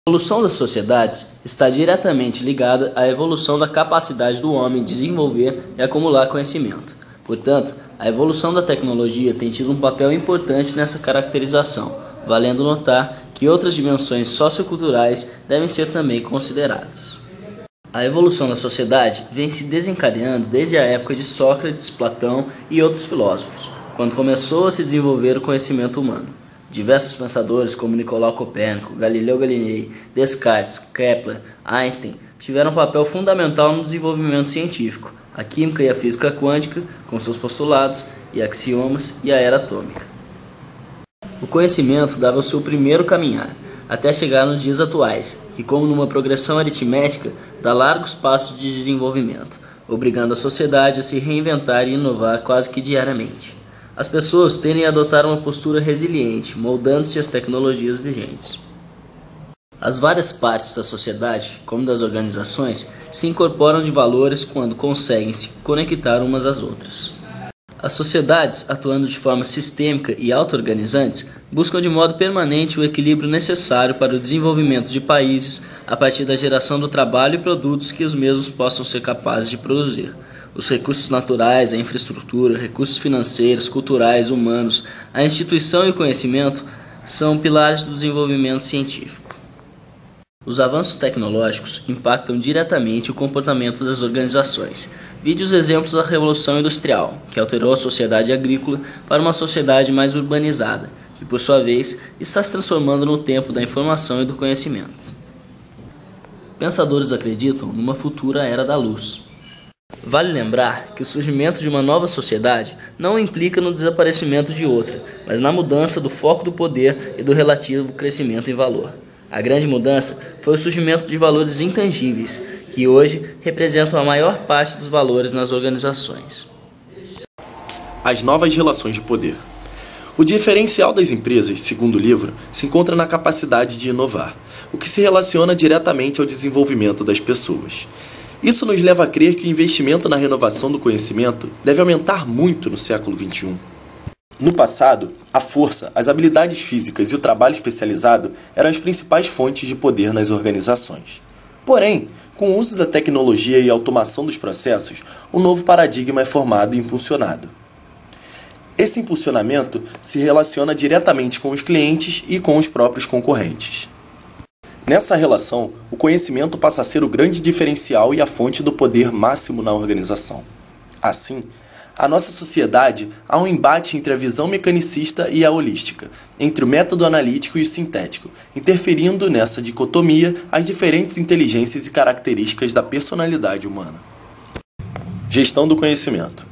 A evolução das sociedades está diretamente ligada à evolução da capacidade do homem de desenvolver e acumular conhecimento. Portanto, a evolução da tecnologia tem tido um papel importante nessa caracterização, valendo notar que outras dimensões socioculturais devem ser também consideradas. A evolução da sociedade vem se desencadeando desde a época de Sócrates, Platão e outros filósofos, quando começou a se desenvolver o conhecimento humano. Diversos pensadores como Nicolau Copérnico, Galileu Galilei, Descartes, Kepler, Einstein tiveram um papel fundamental no desenvolvimento científico, a química e a física quântica, com seus postulados e axiomas, e a era atômica. O conhecimento dava o seu primeiro caminhar, até chegar nos dias atuais, que, como numa progressão aritmética, dá largos passos de desenvolvimento, obrigando a sociedade a se reinventar e inovar quase que diariamente. As pessoas tendem a adotar uma postura resiliente, moldando-se às tecnologias vigentes. As várias partes da sociedade, como das organizações, se incorporam de valores quando conseguem se conectar umas às outras. As sociedades, atuando de forma sistêmica e auto-organizantes, buscam de modo permanente o equilíbrio necessário para o desenvolvimento de países a partir da geração do trabalho e produtos que os mesmos possam ser capazes de produzir. Os recursos naturais, a infraestrutura, recursos financeiros, culturais, humanos, a instituição e o conhecimento são pilares do desenvolvimento científico. Os avanços tecnológicos impactam diretamente o comportamento das organizações. Vide os exemplos da Revolução Industrial, que alterou a sociedade agrícola para uma sociedade mais urbanizada, que por sua vez está se transformando no tempo da informação e do conhecimento. Pensadores acreditam numa futura era da luz. Vale lembrar que o surgimento de uma nova sociedade não implica no desaparecimento de outra, mas na mudança do foco do poder e do relativo crescimento em valor. A grande mudança foi o surgimento de valores intangíveis, que hoje representam a maior parte dos valores nas organizações. As novas relações de poder. O diferencial das empresas, segundo o livro, se encontra na capacidade de inovar, o que se relaciona diretamente ao desenvolvimento das pessoas. Isso nos leva a crer que o investimento na renovação do conhecimento deve aumentar muito no século XXI. No passado, a força, as habilidades físicas e o trabalho especializado eram as principais fontes de poder nas organizações. Porém, com o uso da tecnologia e automação dos processos, um novo paradigma é formado e impulsionado. Esse impulsionamento se relaciona diretamente com os clientes e com os próprios concorrentes. Nessa relação, o conhecimento passa a ser o grande diferencial e a fonte do poder máximo na organização. Assim, na nossa sociedade há um embate entre a visão mecanicista e a holística, entre o método analítico e o sintético, interferindo nessa dicotomia as diferentes inteligências e características da personalidade humana. Gestão do conhecimento.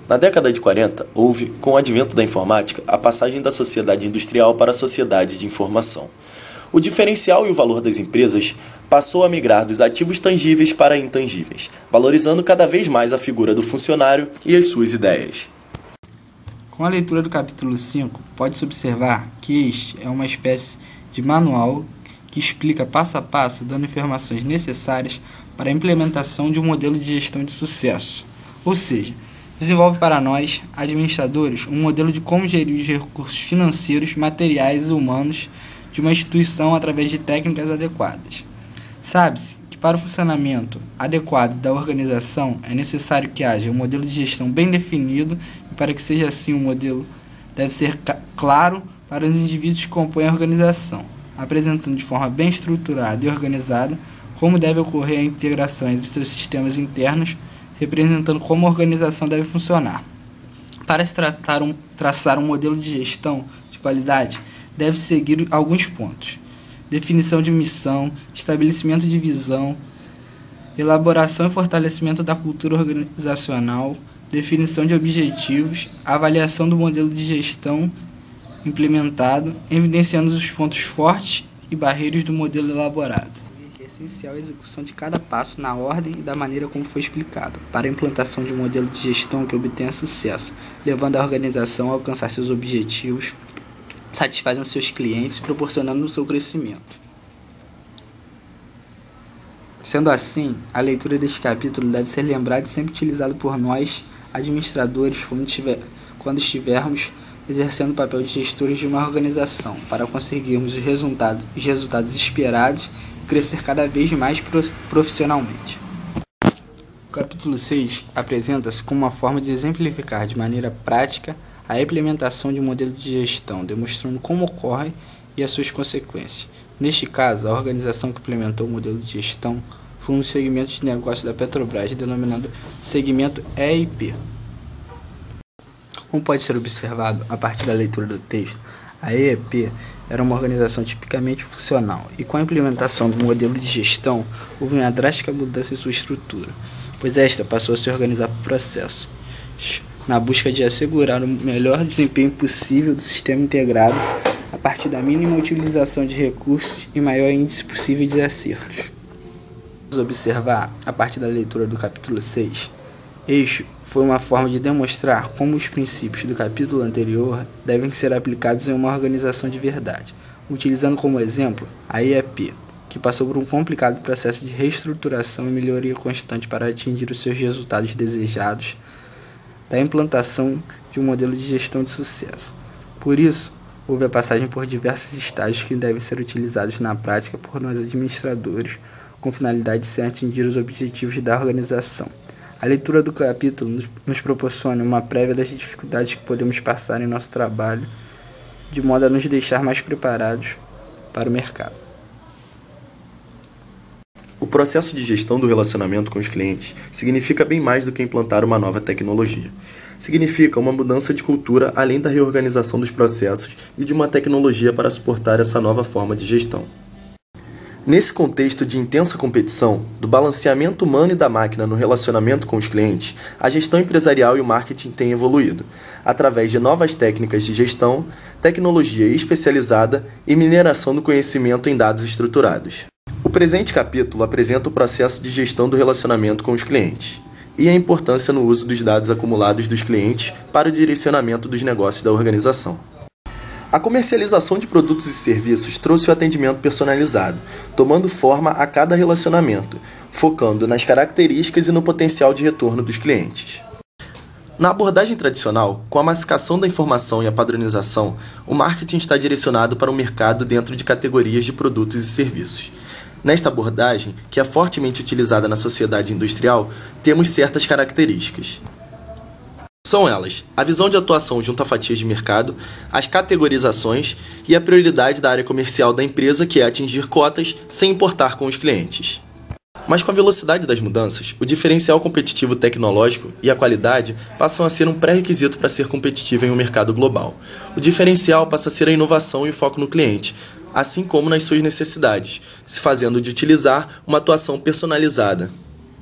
Na década de 40, houve, com o advento da informática, a passagem da sociedade industrial para a sociedade de informação. O diferencial e o valor das empresas passou a migrar dos ativos tangíveis para intangíveis, valorizando cada vez mais a figura do funcionário e as suas ideias. Com a leitura do capítulo 5, pode-se observar que este é uma espécie de manual que explica passo a passo, dando informações necessárias para a implementação de um modelo de gestão de sucesso. Ou seja, desenvolve para nós, administradores, um modelo de como gerir os recursos financeiros, materiais e humanos de uma instituição através de técnicas adequadas. Sabe-se que para o funcionamento adequado da organização é necessário que haja um modelo de gestão bem definido e para que seja assim o modelo deve ser claro para os indivíduos que compõem a organização, apresentando de forma bem estruturada e organizada como deve ocorrer a integração entre seus sistemas internos, representando como a organização deve funcionar. Para se traçar um modelo de gestão de qualidade, deve seguir alguns pontos: definição de missão, estabelecimento de visão, elaboração e fortalecimento da cultura organizacional, definição de objetivos, avaliação do modelo de gestão implementado, evidenciando os pontos fortes e barreiras do modelo elaborado. É essencial a execução de cada passo na ordem e da maneira como foi explicado, para a implantação de um modelo de gestão que obtenha sucesso, levando a organização a alcançar seus objetivos, satisfazendo seus clientes e proporcionando o seu crescimento. Sendo assim, a leitura deste capítulo deve ser lembrada e sempre utilizada por nós, administradores, quando estivermos exercendo o papel de gestores de uma organização, para conseguirmos os resultados esperados crescer cada vez mais profissionalmente. O capítulo 6 apresenta-se como uma forma de exemplificar de maneira prática a implementação de um modelo de gestão, demonstrando como ocorre e as suas consequências. Neste caso, a organização que implementou o modelo de gestão foi um segmento de negócio da Petrobras, denominado segmento EIP. Como pode ser observado a partir da leitura do texto, a EIP era uma organização tipicamente funcional e com a implementação do modelo de gestão houve uma drástica mudança em sua estrutura, pois esta passou a se organizar por processos, na busca de assegurar o melhor desempenho possível do sistema integrado a partir da mínima utilização de recursos e maior índice possível de acertos. Vamos observar, a partir da leitura do capítulo 6, eixo foi uma forma de demonstrar como os princípios do capítulo anterior devem ser aplicados em uma organização de verdade, utilizando como exemplo a EIP, que passou por um complicado processo de reestruturação e melhoria constante para atingir os seus resultados desejados da implantação de um modelo de gestão de sucesso. Por isso, houve a passagem por diversos estágios que devem ser utilizados na prática por nós administradores, com finalidade de se atingir os objetivos da organização. A leitura do capítulo nos proporciona uma prévia das dificuldades que podemos passar em nosso trabalho, de modo a nos deixar mais preparados para o mercado. O processo de gestão do relacionamento com os clientes significa bem mais do que implantar uma nova tecnologia. Significa uma mudança de cultura além da reorganização dos processos e de uma tecnologia para suportar essa nova forma de gestão. Nesse contexto de intensa competição, do balanceamento humano e da máquina no relacionamento com os clientes, a gestão empresarial e o marketing têm evoluído, através de novas técnicas de gestão, tecnologia especializada e mineração do conhecimento em dados estruturados. O presente capítulo apresenta o processo de gestão do relacionamento com os clientes e a importância no uso dos dados acumulados dos clientes para o direcionamento dos negócios da organização. A comercialização de produtos e serviços trouxe o atendimento personalizado, tomando forma a cada relacionamento, focando nas características e no potencial de retorno dos clientes. Na abordagem tradicional, com a massificação da informação e a padronização, o marketing está direcionado para o mercado dentro de categorias de produtos e serviços. Nesta abordagem, que é fortemente utilizada na sociedade industrial, temos certas características. São elas: a visão de atuação junto a fatias de mercado, as categorizações e a prioridade da área comercial da empresa, que é atingir cotas sem importar com os clientes. Mas com a velocidade das mudanças, o diferencial competitivo tecnológico e a qualidade passam a ser um pré-requisito para ser competitivo em um mercado global. O diferencial passa a ser a inovação e o foco no cliente, assim como nas suas necessidades, se fazendo de utilizar uma atuação personalizada.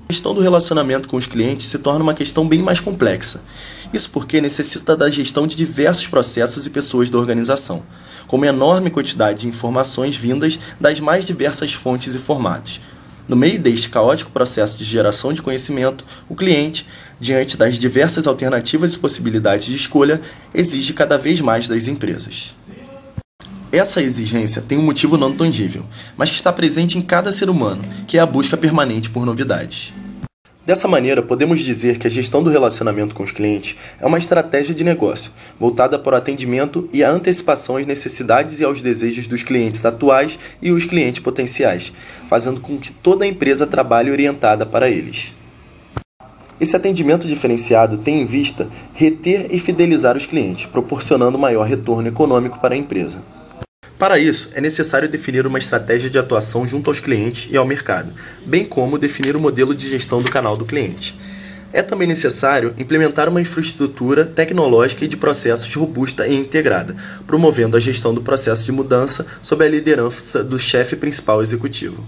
A gestão do relacionamento com os clientes se torna uma questão bem mais complexa. Isso porque necessita da gestão de diversos processos e pessoas da organização, com uma enorme quantidade de informações vindas das mais diversas fontes e formatos. No meio deste caótico processo de geração de conhecimento, o cliente, diante das diversas alternativas e possibilidades de escolha, exige cada vez mais das empresas. Essa exigência tem um motivo não tangível, mas que está presente em cada ser humano, que é a busca permanente por novidades. Dessa maneira, podemos dizer que a gestão do relacionamento com os clientes é uma estratégia de negócio, voltada para o atendimento e a antecipação às necessidades e aos desejos dos clientes atuais e os clientes potenciais, fazendo com que toda a empresa trabalhe orientada para eles. Esse atendimento diferenciado tem em vista reter e fidelizar os clientes, proporcionando maior retorno econômico para a empresa. Para isso, é necessário definir uma estratégia de atuação junto aos clientes e ao mercado, bem como definir o modelo de gestão do canal do cliente. É também necessário implementar uma infraestrutura tecnológica e de processos robusta e integrada, promovendo a gestão do processo de mudança sob a liderança do chefe principal executivo.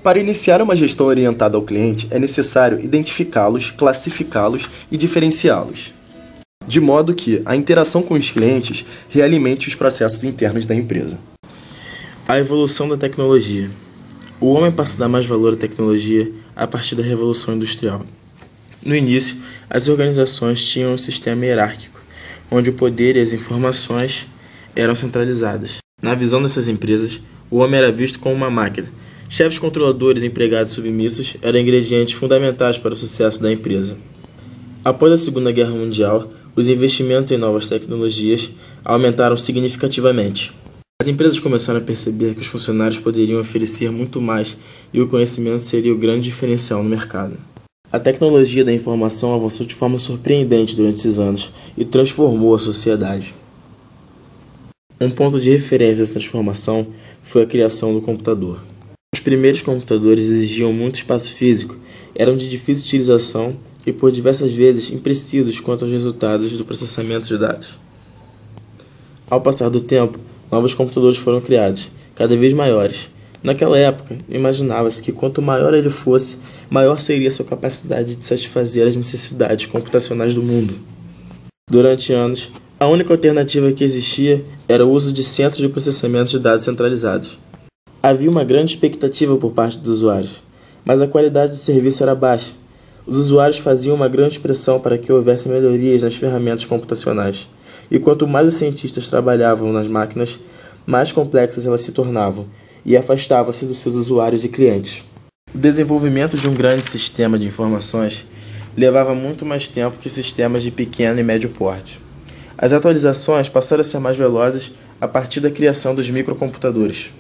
Para iniciar uma gestão orientada ao cliente, é necessário identificá-los, classificá-los e diferenciá-los, de modo que a interação com os clientes realimente os processos internos da empresa. A evolução da tecnologia. O homem passa a dar mais valor à tecnologia a partir da Revolução Industrial. No início, as organizações tinham um sistema hierárquico, onde o poder e as informações eram centralizadas. Na visão dessas empresas, o homem era visto como uma máquina. Chefes controladores e empregados submissos eram ingredientes fundamentais para o sucesso da empresa. Após a Segunda Guerra Mundial, os investimentos em novas tecnologias aumentaram significativamente. As empresas começaram a perceber que os funcionários poderiam oferecer muito mais e o conhecimento seria o grande diferencial no mercado. A tecnologia da informação avançou de forma surpreendente durante esses anos e transformou a sociedade. Um ponto de referência dessa transformação foi a criação do computador. Os primeiros computadores exigiam muito espaço físico, eram de difícil utilização e por diversas vezes imprecisos quanto aos resultados do processamento de dados. Ao passar do tempo, novos computadores foram criados, cada vez maiores. Naquela época, imaginava-se que quanto maior ele fosse, maior seria sua capacidade de satisfazer as necessidades computacionais do mundo. Durante anos, a única alternativa que existia era o uso de centros de processamento de dados centralizados. Havia uma grande expectativa por parte dos usuários, mas a qualidade do serviço era baixa. Os usuários faziam uma grande pressão para que houvesse melhorias nas ferramentas computacionais, e quanto mais os cientistas trabalhavam nas máquinas, mais complexas elas se tornavam, e afastavam-se dos seus usuários e clientes. O desenvolvimento de um grande sistema de informações levava muito mais tempo que sistemas de pequeno e médio porte. As atualizações passaram a ser mais velozes a partir da criação dos microcomputadores.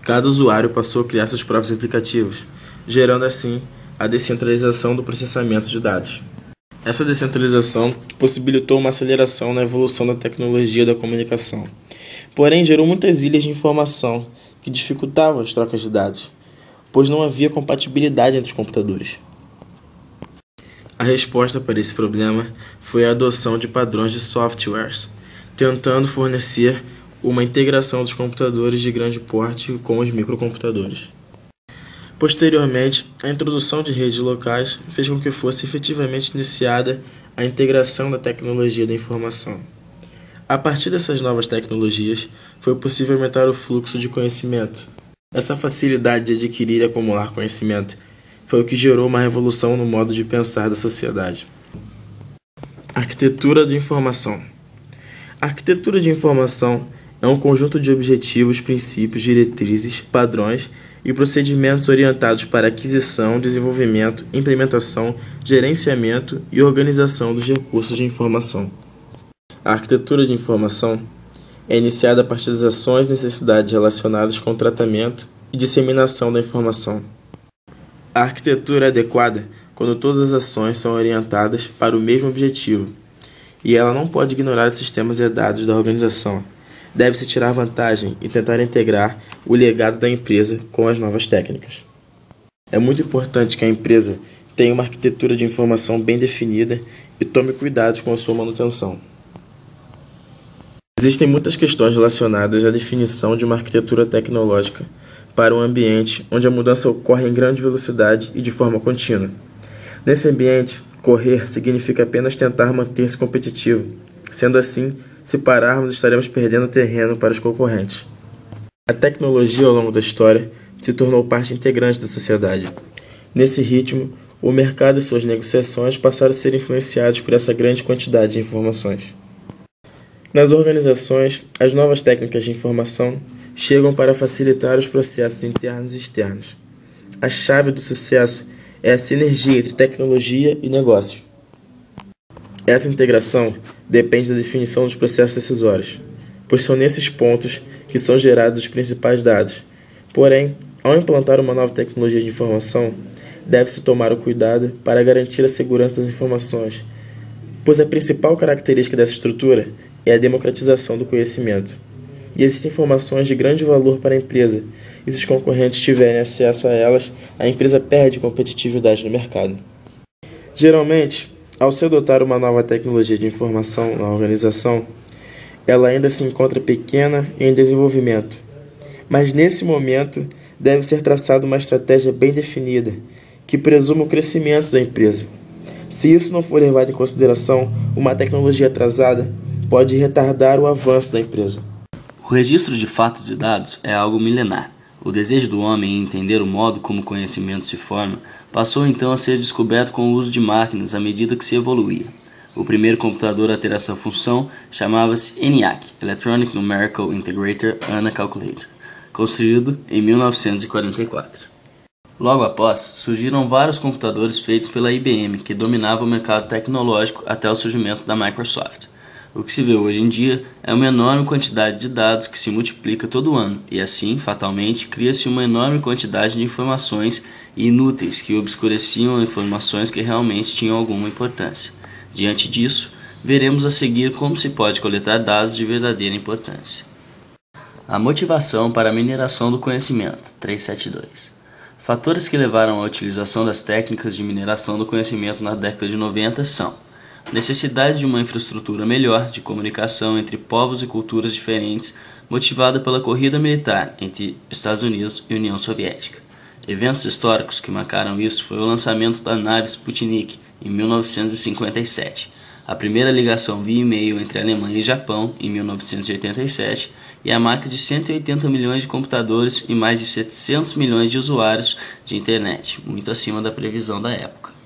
Cada usuário passou a criar seus próprios aplicativos, gerando assim a descentralização do processamento de dados. Essa descentralização possibilitou uma aceleração na evolução da tecnologia da comunicação, porém gerou muitas ilhas de informação que dificultavam as trocas de dados, pois não havia compatibilidade entre os computadores. A resposta para esse problema foi a adoção de padrões de softwares, tentando fornecer uma integração dos computadores de grande porte com os microcomputadores. Posteriormente, a introdução de redes locais fez com que fosse efetivamente iniciada a integração da tecnologia da informação. A partir dessas novas tecnologias, foi possível aumentar o fluxo de conhecimento. Essa facilidade de adquirir e acumular conhecimento foi o que gerou uma revolução no modo de pensar da sociedade. Arquitetura de informação. A arquitetura de informação é um conjunto de objetivos, princípios, diretrizes, padrões e procedimentos orientados para aquisição, desenvolvimento, implementação, gerenciamento e organização dos recursos de informação. A arquitetura de informação é iniciada a partir das ações e necessidades relacionadas com o tratamento e disseminação da informação. A arquitetura é adequada quando todas as ações são orientadas para o mesmo objetivo, e ela não pode ignorar os sistemas herdados da organização. Deve-se tirar vantagem e tentar integrar o legado da empresa com as novas técnicas. É muito importante que a empresa tenha uma arquitetura de informação bem definida e tome cuidados com a sua manutenção. Existem muitas questões relacionadas à definição de uma arquitetura tecnológica para um ambiente onde a mudança ocorre em grande velocidade e de forma contínua. Nesse ambiente, correr significa apenas tentar manter-se competitivo. Sendo assim, se pararmos, estaremos perdendo terreno para os concorrentes. A tecnologia, ao longo da história, se tornou parte integrante da sociedade. Nesse ritmo, o mercado e suas negociações passaram a ser influenciados por essa grande quantidade de informações. Nas organizações, as novas técnicas de informação chegam para facilitar os processos internos e externos. A chave do sucesso é a sinergia entre tecnologia e negócio. Essa integração depende da definição dos processos decisórios, pois são nesses pontos que são gerados os principais dados. Porém, ao implantar uma nova tecnologia de informação, deve-se tomar o cuidado para garantir a segurança das informações, pois a principal característica dessa estrutura é a democratização do conhecimento. E existem informações de grande valor para a empresa, e se os concorrentes tiverem acesso a elas, a empresa perde competitividade no mercado. Geralmente, ao se adotar uma nova tecnologia de informação na organização, ela ainda se encontra pequena e em desenvolvimento. Mas nesse momento, deve ser traçada uma estratégia bem definida, que presuma o crescimento da empresa. Se isso não for levado em consideração, uma tecnologia atrasada pode retardar o avanço da empresa. O registro de fatos e dados é algo milenar. O desejo do homem em entender o modo como o conhecimento se forma passou então a ser descoberto com o uso de máquinas à medida que se evoluía. O primeiro computador a ter essa função chamava-se ENIAC, Electronic Numerical Integrator ANA Calculator, construído em 1944. Logo após, surgiram vários computadores feitos pela IBM que dominava o mercado tecnológico até o surgimento da Microsoft. O que se vê hoje em dia é uma enorme quantidade de dados que se multiplica todo ano, e assim, fatalmente, cria-se uma enorme quantidade de informações inúteis que obscureciam informações que realmente tinham alguma importância. Diante disso, veremos a seguir como se pode coletar dados de verdadeira importância. A motivação para a mineração do conhecimento, 372. Fatores que levaram à utilização das técnicas de mineração do conhecimento na década de 90 são necessidade de uma infraestrutura melhor de comunicação entre povos e culturas diferentes, motivada pela corrida militar entre Estados Unidos e União Soviética. Eventos históricos que marcaram isso foi o lançamento da nave Sputnik, em 1957, a primeira ligação via e-mail entre Alemanha e Japão, em 1987, e a marca de 180 milhões de computadores e mais de 700 milhões de usuários de internet, muito acima da previsão da época.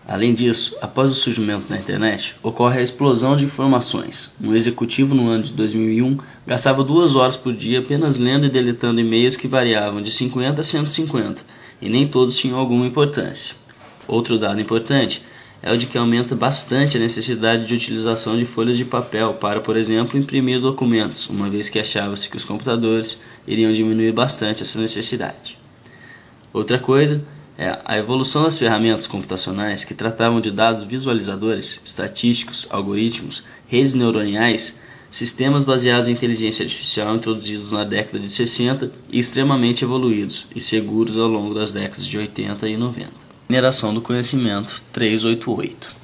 Além disso, após o surgimento da internet, ocorre a explosão de informações. Um executivo no ano de 2001 gastava 2 horas por dia apenas lendo e deletando e-mails que variavam de 50 a 150, e nem todos tinham alguma importância. Outro dado importante é o de que aumenta bastante a necessidade de utilização de folhas de papel para, por exemplo, imprimir documentos, uma vez que achava-se que os computadores iriam diminuir bastante essa necessidade. Outra coisa é a evolução das ferramentas computacionais que tratavam de dados visualizadores, estatísticos, algoritmos, redes neuronais, sistemas baseados em inteligência artificial introduzidos na década de 60 e extremamente evoluídos e seguros ao longo das décadas de 80 e 90. Mineração do conhecimento, 388.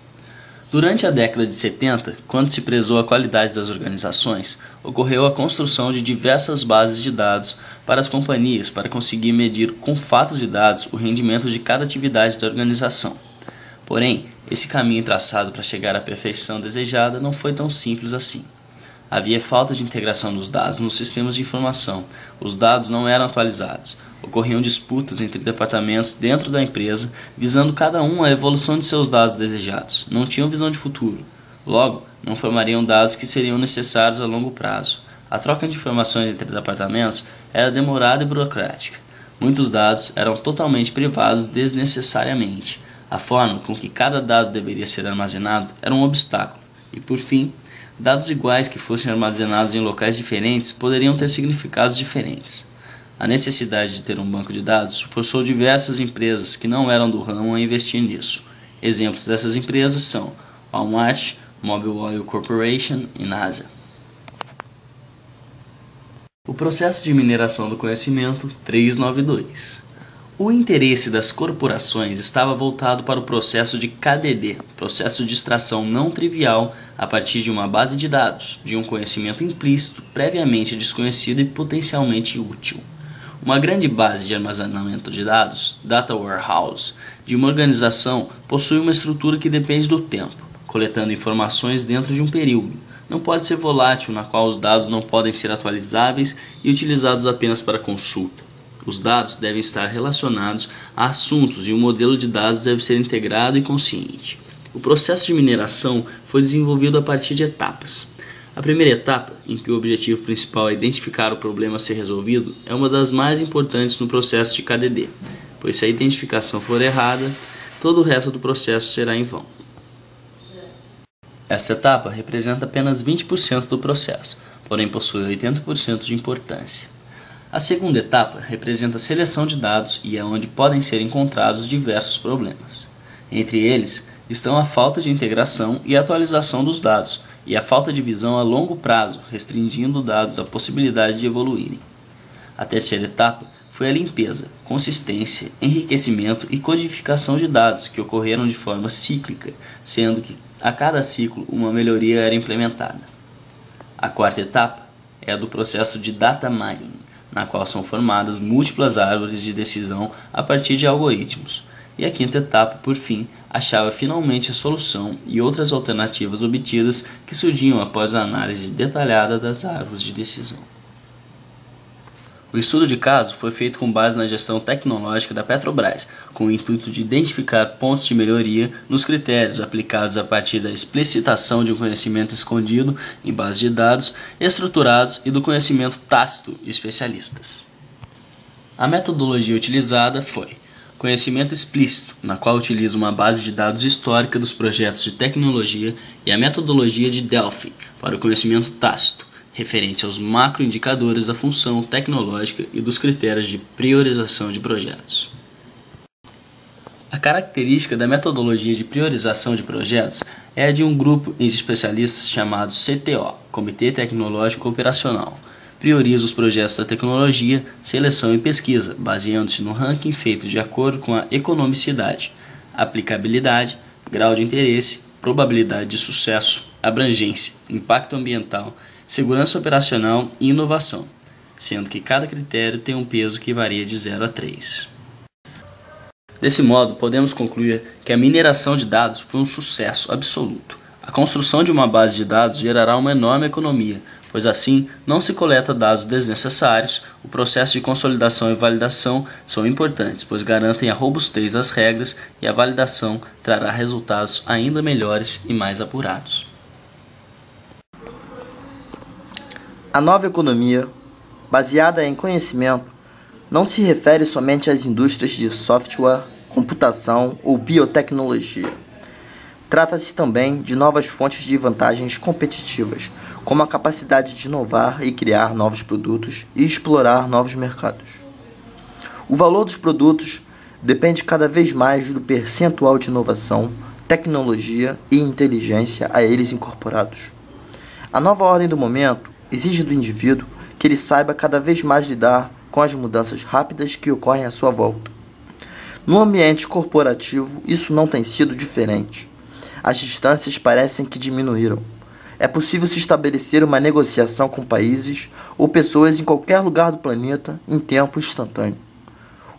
Durante a década de 70, quando se prezou a qualidade das organizações, ocorreu a construção de diversas bases de dados para as companhias para conseguir medir com fatos e dados o rendimento de cada atividade da organização. Porém, esse caminho traçado para chegar à perfeição desejada não foi tão simples assim. Havia falta de integração dos dados nos sistemas de informação, os dados não eram atualizados, ocorriam disputas entre departamentos dentro da empresa, visando cada um a evolução de seus dados desejados, não tinham visão de futuro. Logo, não formariam dados que seriam necessários a longo prazo. A troca de informações entre departamentos era demorada e burocrática. Muitos dados eram totalmente privados desnecessariamente. A forma com que cada dado deveria ser armazenado era um obstáculo. E, por fim, dados iguais que fossem armazenados em locais diferentes poderiam ter significados diferentes. A necessidade de ter um banco de dados forçou diversas empresas que não eram do ramo a investir nisso. Exemplos dessas empresas são Walmart, Mobil Oil Corporation e NASA. O processo de mineração do conhecimento, 392. O interesse das corporações estava voltado para o processo de KDD, processo de extração não trivial a partir de uma base de dados, de um conhecimento implícito, previamente desconhecido e potencialmente útil. Uma grande base de armazenamento de dados, Data Warehouse, de uma organização possui uma estrutura que depende do tempo, coletando informações dentro de um período. Não pode ser volátil, na qual os dados não podem ser atualizáveis e utilizados apenas para consulta. Os dados devem estar relacionados a assuntos e o modelo de dados deve ser integrado e consciente. O processo de mineração foi desenvolvido a partir de etapas. A primeira etapa, em que o objetivo principal é identificar o problema a ser resolvido, é uma das mais importantes no processo de KDD, pois se a identificação for errada, todo o resto do processo será em vão. Esta etapa representa apenas 20% do processo, porém possui 80% de importância. A segunda etapa representa a seleção de dados e é onde podem ser encontrados diversos problemas. Entre eles estão a falta de integração e atualização dos dados e a falta de visão a longo prazo, restringindo dados à possibilidade de evoluírem. A terceira etapa foi a limpeza, consistência, enriquecimento e codificação de dados que ocorreram de forma cíclica, sendo que a cada ciclo uma melhoria era implementada. A quarta etapa é a do processo de data mining, na qual são formadas múltiplas árvores de decisão a partir de algoritmos. E a quinta etapa, por fim, achava finalmente a solução e outras alternativas obtidas que surgiam após a análise detalhada das árvores de decisão. O estudo de caso foi feito com base na gestão tecnológica da Petrobras, com o intuito de identificar pontos de melhoria nos critérios aplicados a partir da explicitação de um conhecimento escondido em bases de dados estruturados e do conhecimento tácito de especialistas. A metodologia utilizada foi conhecimento explícito, na qual utiliza uma base de dados histórica dos projetos de tecnologia, e a metodologia de Delphi, para o conhecimento tácito, referente aos macroindicadores da função tecnológica e dos critérios de priorização de projetos. A característica da metodologia de priorização de projetos é a de um grupo de especialistas chamado CTO, Comitê Tecnológico Operacional. Prioriza os projetos da tecnologia, seleção e pesquisa, baseando-se no ranking feito de acordo com a economicidade, aplicabilidade, grau de interesse, probabilidade de sucesso, abrangência, impacto ambiental, segurança operacional e inovação, sendo que cada critério tem um peso que varia de 0 a 3. Desse modo, podemos concluir que a mineração de dados foi um sucesso absoluto. A construção de uma base de dados gerará uma enorme economia, pois assim não se coleta dados desnecessários. O processo de consolidação e validação são importantes, pois garantem a robustez das regras, e a validação trará resultados ainda melhores e mais apurados. A nova economia, baseada em conhecimento, não se refere somente às indústrias de software, computação ou biotecnologia. Trata-se também de novas fontes de vantagens competitivas, como a capacidade de inovar e criar novos produtos e explorar novos mercados. O valor dos produtos depende cada vez mais do percentual de inovação, tecnologia e inteligência a eles incorporados. A nova ordem do momento exige do indivíduo que ele saiba cada vez mais lidar com as mudanças rápidas que ocorrem à sua volta. No ambiente corporativo, isso não tem sido diferente. As distâncias parecem que diminuíram. É possível se estabelecer uma negociação com países ou pessoas em qualquer lugar do planeta em tempo instantâneo.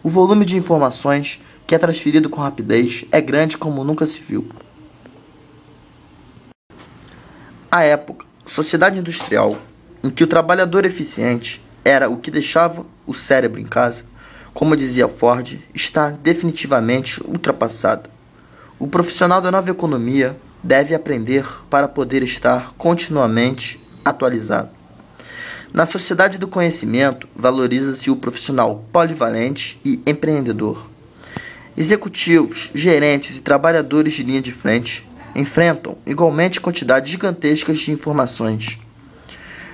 O volume de informações que é transferido com rapidez é grande como nunca se viu. A época, sociedade industrial, em que o trabalhador eficiente era o que deixava o cérebro em casa, como dizia Ford, está definitivamente ultrapassada. O profissional da nova economia deve aprender para poder estar continuamente atualizado. Na sociedade do conhecimento, valoriza-se o profissional polivalente e empreendedor. Executivos, gerentes e trabalhadores de linha de frente enfrentam igualmente quantidades gigantescas de informações.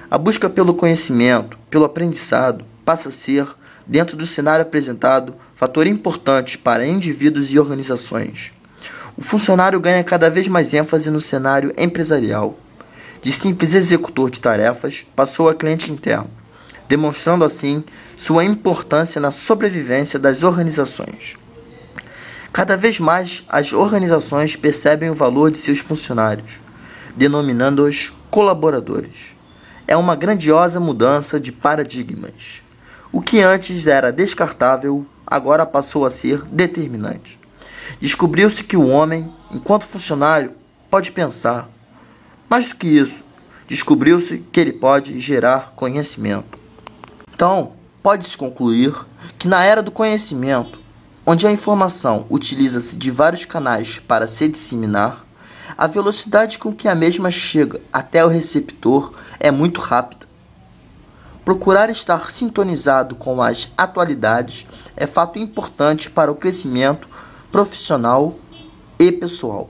A busca pelo conhecimento, pelo aprendizado, passa a ser, dentro do cenário apresentado, fator importante para indivíduos e organizações. O funcionário ganha cada vez mais ênfase no cenário empresarial. De simples executor de tarefas, passou a cliente interno, demonstrando assim sua importância na sobrevivência das organizações. Cada vez mais, as organizações percebem o valor de seus funcionários, denominando-os colaboradores. É uma grandiosa mudança de paradigmas. O que antes era descartável, agora passou a ser determinante. Descobriu-se que o homem, enquanto funcionário, pode pensar. Mais do que isso, descobriu-se que ele pode gerar conhecimento. Então, pode-se concluir que na era do conhecimento, onde a informação utiliza-se de vários canais para se disseminar, a velocidade com que a mesma chega até o receptor é muito rápida. Procurar estar sintonizado com as atualidades é fato importante para o crescimento profissional e pessoal.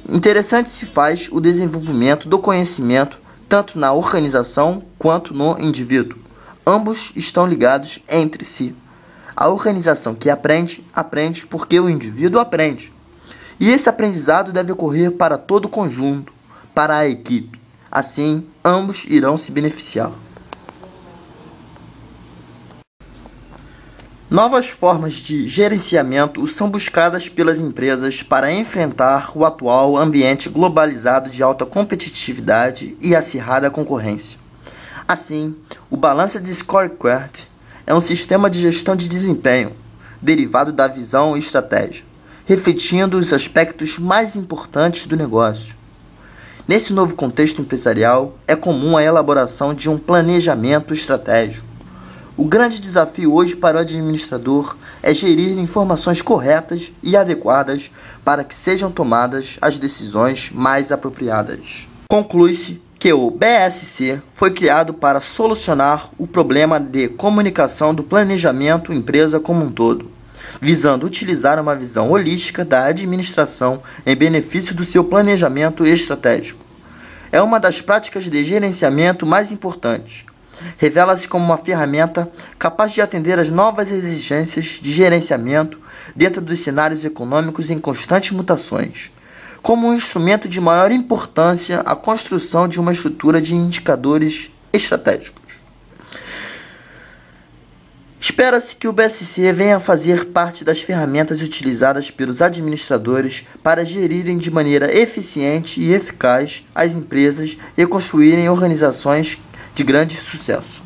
Interessante se faz o desenvolvimento do conhecimento tanto na organização quanto no indivíduo. Ambos estão ligados entre si. A organização que aprende, aprende porque o indivíduo aprende. E esse aprendizado deve ocorrer para todo o conjunto, para a equipe. Assim, ambos irão se beneficiar. Novas formas de gerenciamento são buscadas pelas empresas para enfrentar o atual ambiente globalizado de alta competitividade e acirrada concorrência. Assim, o Balanced Scorecard é um sistema de gestão de desempenho, derivado da visão e estratégia, refletindo os aspectos mais importantes do negócio. Nesse novo contexto empresarial, é comum a elaboração de um planejamento estratégico. O grande desafio hoje para o administrador é gerir informações corretas e adequadas para que sejam tomadas as decisões mais apropriadas. Conclui-se que o BSC foi criado para solucionar o problema de comunicação do planejamento empresa como um todo, visando utilizar uma visão holística da administração em benefício do seu planejamento estratégico. É uma das práticas de gerenciamento mais importantes. Revela-se como uma ferramenta capaz de atender às novas exigências de gerenciamento dentro dos cenários econômicos em constantes mutações, como um instrumento de maior importância à construção de uma estrutura de indicadores estratégicos. Espera-se que o BSC venha a fazer parte das ferramentas utilizadas pelos administradores para gerirem de maneira eficiente e eficaz as empresas e construírem organizações de grande sucesso.